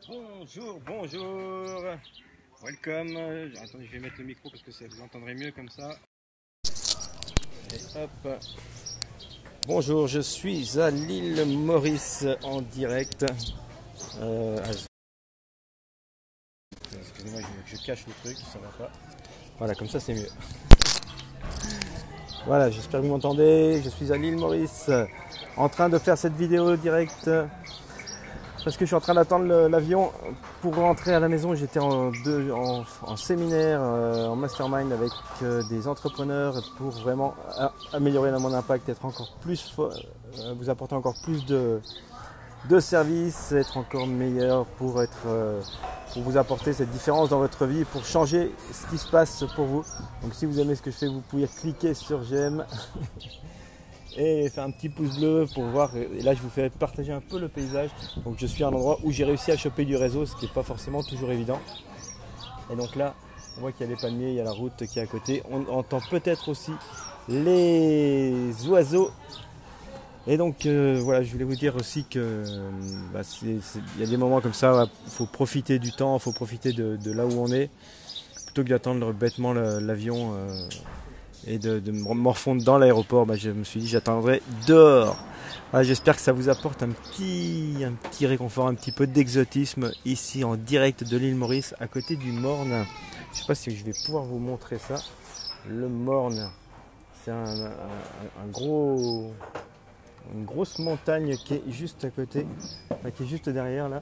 Bonjour, bonjour, welcome. Attendez, je vais mettre le micro parce que ça vous entendrez mieux comme ça. Et hop. Bonjour, je suis à l'île Maurice en direct. Excusez-moi, je cache le truc, ça va pas. Voilà, comme ça c'est mieux. Voilà, j'espère que vous m'entendez. Je suis à l'île Maurice en train de faire cette vidéo directe. Parce que je suis en train d'attendre l'avion pour rentrer à la maison. J'étais en séminaire, en mastermind avec des entrepreneurs pour vraiment améliorer mon impact, être encore plus vous apporter encore plus de services, être encore meilleur pour vous apporter cette différence dans votre vie, pour changer ce qui se passe pour vous. Donc si vous aimez ce que je fais, vous pouvez cliquer sur j'aime. Et faire un petit pouce bleu pour voir. Et là je vous fais partager un peu le paysage. Donc je suis à un endroit où j'ai réussi à choper du réseau, ce qui n'est pas forcément toujours évident. Et donc là on voit qu'il y a les palmiers, il y a la route qui est à côté. On entend peut-être aussi les oiseaux. Et donc voilà, je voulais vous dire aussi que il y a des moments comme ça, il faut profiter du temps, il faut profiter de là où on est, plutôt que d'attendre bêtement l'avion et de me morfondre dans l'aéroport. Je me suis dit j'attendrai dehors. Voilà, j'espère que ça vous apporte un petit réconfort, un petit peu d'exotisme ici en direct de l'île Maurice à côté du Morne. Je ne sais pas si je vais pouvoir vous montrer ça. Le Morne, c'est une grosse montagne qui est juste à côté, qui est juste derrière là.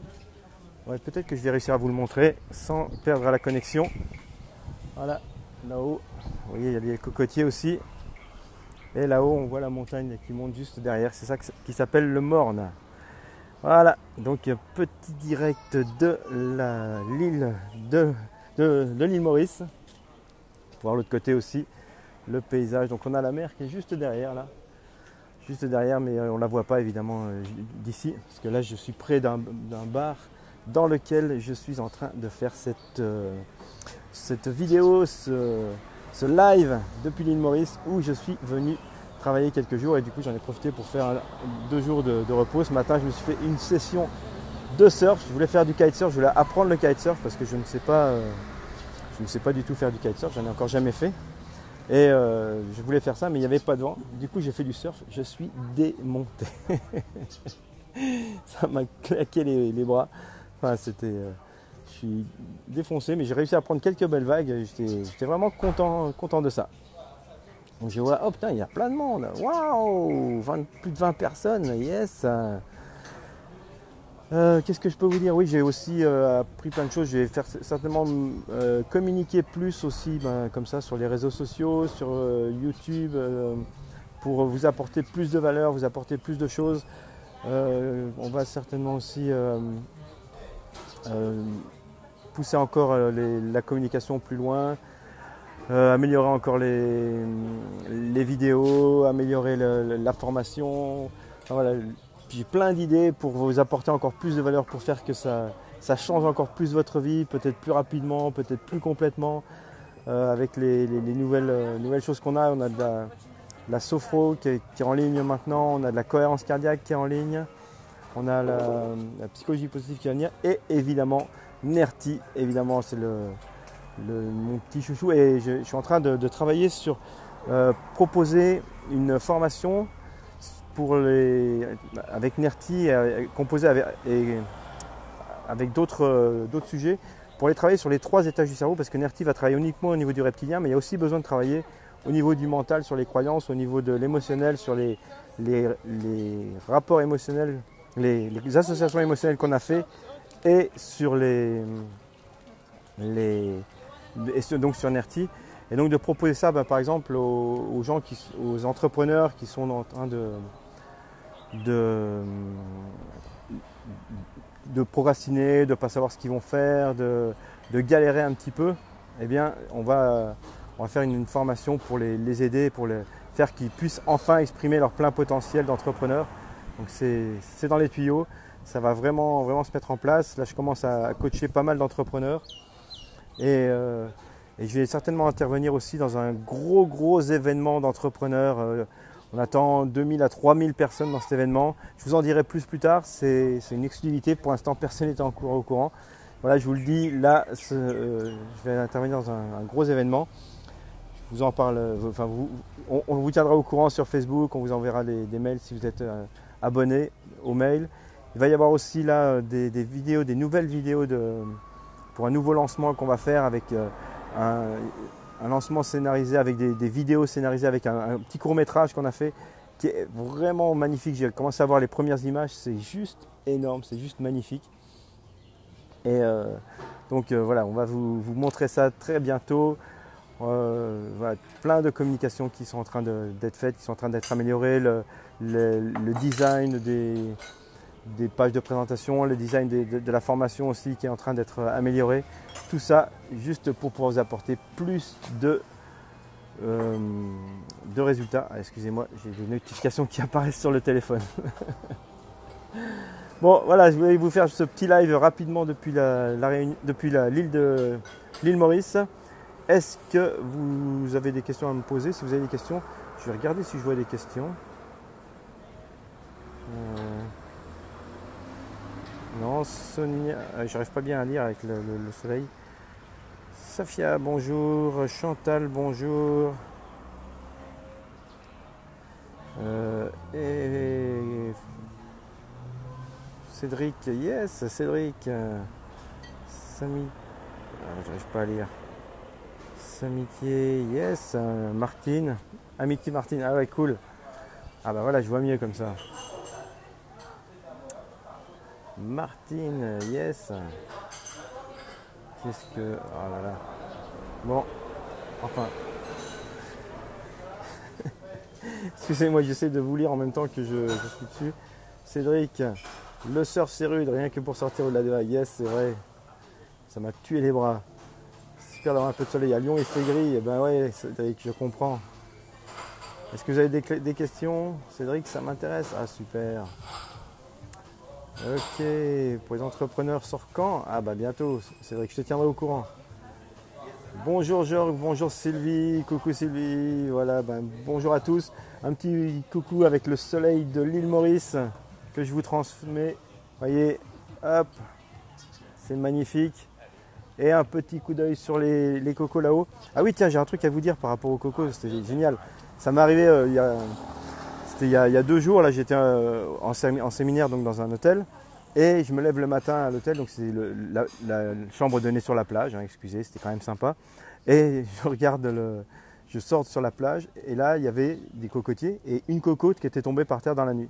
Ouais, peut-être que je vais réussir à vous le montrer sans perdre la connexion. Voilà, là-haut, vous voyez, il y a des cocotiers aussi. Et là-haut, on voit la montagne qui monte juste derrière. C'est ça qui s'appelle le Morne. Voilà, donc petit direct de l'île de l'île Maurice. Pour voir l'autre côté aussi, le paysage. Donc on a la mer qui est juste derrière là. Juste derrière, mais on ne la voit pas évidemment d'ici. Parce que là, je suis près d'un bar dans lequel je suis en train de faire cette vidéo, ce live depuis l'île Maurice où je suis venu travailler quelques jours et du coup j'en ai profité pour faire 2 jours de repos. Ce matin je me suis fait une session de surf. Je voulais faire du kitesurf, je voulais apprendre le kitesurf parce que je ne sais pas du tout faire du kitesurf, j'en ai encore jamais fait. Et je voulais faire ça mais il n'y avait pas de vent. Du coup j'ai fait du surf, je suis démonté. Ça m'a claqué les bras. Enfin je suis défoncé, mais j'ai réussi à prendre quelques belles vagues. J'étais vraiment content de ça. Donc je vois, oh putain, il y a plein de monde. Waouh, plus de 20 personnes, yes. Qu'est-ce que je peux vous dire? Oui, j'ai aussi appris plein de choses. Je vais faire certainement communiquer plus aussi, comme ça, sur les réseaux sociaux, sur YouTube, pour vous apporter plus de valeur, vous apporter plus de choses. On va certainement aussi pousser encore la communication plus loin, améliorer encore les vidéos, améliorer la formation. Enfin, voilà. J'ai plein d'idées pour vous apporter encore plus de valeur, pour faire que ça change encore plus votre vie, peut-être plus rapidement, peut-être plus complètement, avec les nouvelles choses qu'on a. On a de la sophro qui est en ligne maintenant, on a de la cohérence cardiaque qui est en ligne, on a la psychologie positive qui va venir, et évidemment Nerti, évidemment c'est mon petit chouchou, et je suis en train de travailler sur proposer une formation avec Nerti, composée avec d'autres sujets, pour aller travailler sur les 3 étages du cerveau, parce que Nerti va travailler uniquement au niveau du reptilien, mais il y a aussi besoin de travailler au niveau du mental, sur les croyances, au niveau de l'émotionnel, sur les rapports émotionnels, les associations émotionnelles qu'on a fait, et donc sur Nerti. Et donc de proposer ça par exemple aux entrepreneurs qui sont en train de procrastiner, de ne pas savoir ce qu'ils vont faire, de galérer un petit peu. Eh bien on va faire une formation pour les aider, pour faire qu'ils puissent enfin exprimer leur plein potentiel d'entrepreneur. Donc c'est dans les tuyaux, ça va vraiment se mettre en place. Là je commence à coacher pas mal d'entrepreneurs et je vais certainement intervenir aussi dans un gros événement d'entrepreneurs On attend 2000 à 3000 personnes dans cet événement. Je vous en dirai plus tard, c'est une exclusivité. Pour l'instant, personne n'est encore au courant. Voilà, je vous le dis, là, je vais intervenir dans un gros événement. Je vous en parle, on vous tiendra au courant sur Facebook, on vous enverra des mails si vous êtes abonné au mail. Il va y avoir aussi là des vidéos, des nouvelles vidéos pour un nouveau lancement qu'on va faire avec un lancement scénarisé, avec des vidéos scénarisées, avec un petit court-métrage qu'on a fait qui est vraiment magnifique. J'ai commencé à voir les premières images, c'est juste énorme, c'est juste magnifique. Et voilà, on va vous montrer ça très bientôt. Voilà, plein de communications qui sont en train d'être faites, qui sont en train d'être améliorées, le design des pages de présentation, le design de la formation aussi qui est en train d'être amélioré. Tout ça juste pour pouvoir vous apporter plus de résultats. Ah, excusez-moi, j'ai des notifications qui apparaissent sur le téléphone. Bon, voilà, je voulais vous faire ce petit live rapidement depuis l'île Maurice. Est-ce que vous avez des questions à me poser? Si vous avez des questions, je vais regarder si je vois des questions. Non, Sonia, j'arrive pas bien à lire avec le soleil. Safia, bonjour. Chantal, bonjour. Et Cédric, yes, Cédric. Samy, j'arrive pas à lire. Amitié, yes, Martine, Amitié Martine, ah ouais, cool. Ah bah voilà, je vois mieux comme ça. Martine, yes. Qu'est-ce que... Oh là là. Bon, enfin. Excusez-moi, j'essaie de vous lire en même temps que je suis dessus. Cédric, le surf c'est rude, rien que pour sortir au-delà de là. Yes, c'est vrai. Ça m'a tué les bras. Super d'avoir un peu de soleil. À Lyon, il fait gris. Et ben ouais, Cédric, je comprends. Est-ce que vous avez des questions? Cédric, ça m'intéresse. Ah, super. Ok. Pour les entrepreneurs sur quand? Ah, bah bientôt. Cédric, je te tiendrai au courant. Bonjour Georges, bonjour Sylvie. Coucou Sylvie. Voilà, ben, bonjour à tous. Un petit coucou avec le soleil de l'île Maurice que je vous transmets. Voyez, hop. C'est magnifique. Et un petit coup d'œil sur les cocos là-haut. Ah oui, tiens, j'ai un truc à vous dire par rapport aux cocos, c'était génial. Ça m'est arrivé il y a 2 jours, là j'étais en séminaire donc dans un hôtel. Et je me lève le matin à l'hôtel, donc c'est la chambre donnée sur la plage, hein, excusez, c'était quand même sympa. Et je sors sur la plage et là il y avait des cocotiers et une cocotte qui était tombée par terre dans la nuit.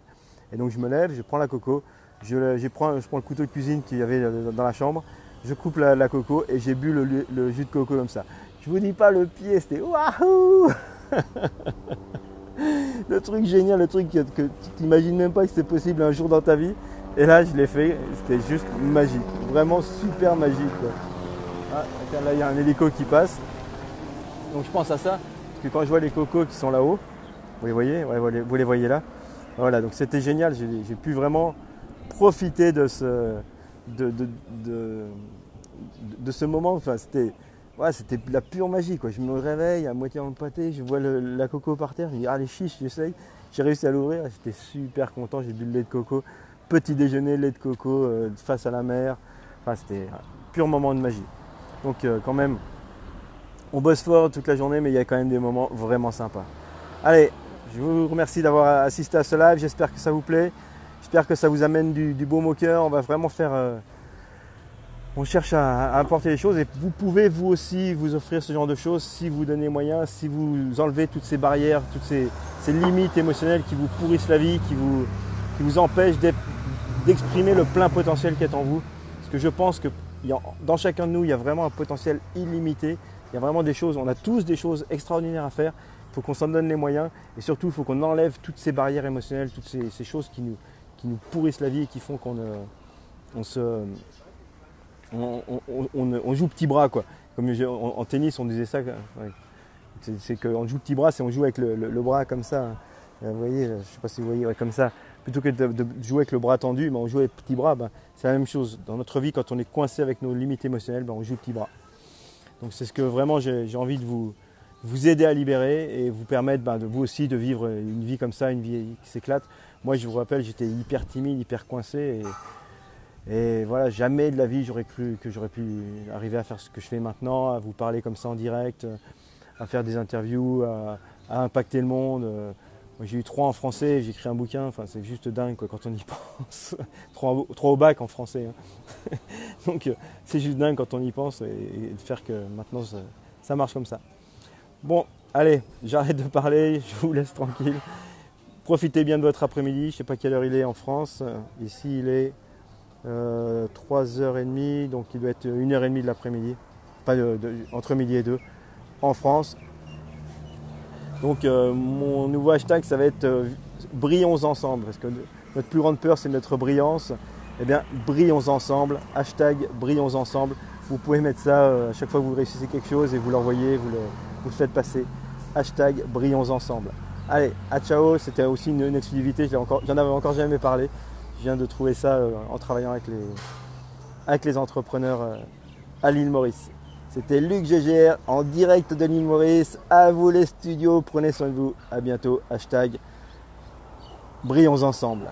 Et donc je me lève, je prends la coco, je prends le couteau de cuisine qu'il y avait dans la chambre. Je coupe la coco et j'ai bu le jus de coco comme ça. Je vous dis pas le pied, c'était waouh. Le truc génial, le truc que tu t'imagines même pas que c'était possible un jour dans ta vie. Et là, je l'ai fait, c'était juste magique, vraiment super magique, quoi. Ah, là, il y a un hélico qui passe. Donc je pense à ça, parce que quand je vois les cocos qui sont là-haut, vous les voyez, ouais, vous les voyez là. Voilà, donc c'était génial, j'ai pu vraiment profiter de ce moment. Enfin, c'était la pure magie, quoi. Je me réveille à moitié empâté, je vois la coco par terre, je me dis allez chiche, j'essaye. J'ai réussi à l'ouvrir, j'étais super content, j'ai bu le lait de coco, petit déjeuner, lait de coco face à la mer. Enfin, c'était un pur moment de magie. Donc quand même, on bosse fort toute la journée, mais il y a quand même des moments vraiment sympas. Allez, je vous remercie d'avoir assisté à ce live, j'espère que ça vous plaît. J'espère que ça vous amène du baume au cœur. On va vraiment faire... on cherche à apporter les choses et vous pouvez vous aussi vous offrir ce genre de choses si vous donnez moyen, si vous enlevez toutes ces barrières, toutes ces limites émotionnelles qui vous pourrissent la vie, qui vous empêchent d'exprimer le plein potentiel qui est en vous. Parce que je pense que dans chacun de nous, il y a vraiment un potentiel illimité. Il y a vraiment des choses, on a tous des choses extraordinaires à faire. Il faut qu'on s'en donne les moyens et surtout il faut qu'on enlève toutes ces barrières émotionnelles, toutes ces choses qui nous pourrissent la vie et qui font qu'on joue petit bras, quoi. Comme en tennis on disait ça, ouais. C'est qu'on joue petit bras, c'est on joue avec le bras comme ça. Vous voyez, je ne sais pas si vous voyez, ouais, comme ça. Plutôt que de jouer avec le bras tendu, on joue avec petit bras. C'est la même chose. Dans notre vie, quand on est coincé avec nos limites émotionnelles, on joue petit bras. Donc c'est ce que vraiment j'ai envie de vous vous aider à libérer et vous permettre de vous aussi de vivre une vie comme ça, une vie qui s'éclate. Moi, je vous rappelle, j'étais hyper timide, hyper coincé et voilà, jamais de la vie j'aurais cru que j'aurais pu arriver à faire ce que je fais maintenant, à vous parler comme ça en direct, à faire des interviews, à impacter le monde. Moi, j'ai eu 3 en français, j'ai écrit un bouquin, enfin, c'est juste dingue quoi, quand on y pense. 3 au bac en français. Hein. Donc c'est juste dingue quand on y pense et de faire que maintenant ça marche comme ça. Bon, allez, j'arrête de parler, je vous laisse tranquille. Profitez bien de votre après-midi, je ne sais pas quelle heure il est en France. Ici il est 3h30, donc il doit être 1h30 de l'après-midi, pas entre midi et 2 en France. Donc mon nouveau hashtag ça va être brillons ensemble, parce que notre plus grande peur c'est notre brillance. Eh bien brillons ensemble, hashtag brillons ensemble. Vous pouvez mettre ça à chaque fois que vous réussissez quelque chose et vous l'envoyez, vous le faites passer. Hashtag brillons ensemble. Allez, à ciao, c'était aussi une exclusivité, j'en avais encore jamais parlé. Je viens de trouver ça en travaillant avec les entrepreneurs à l'île Maurice. C'était Luc GGR en direct de l'île Maurice. À vous les studios, prenez soin de vous. À bientôt. Hashtag brillons ensemble.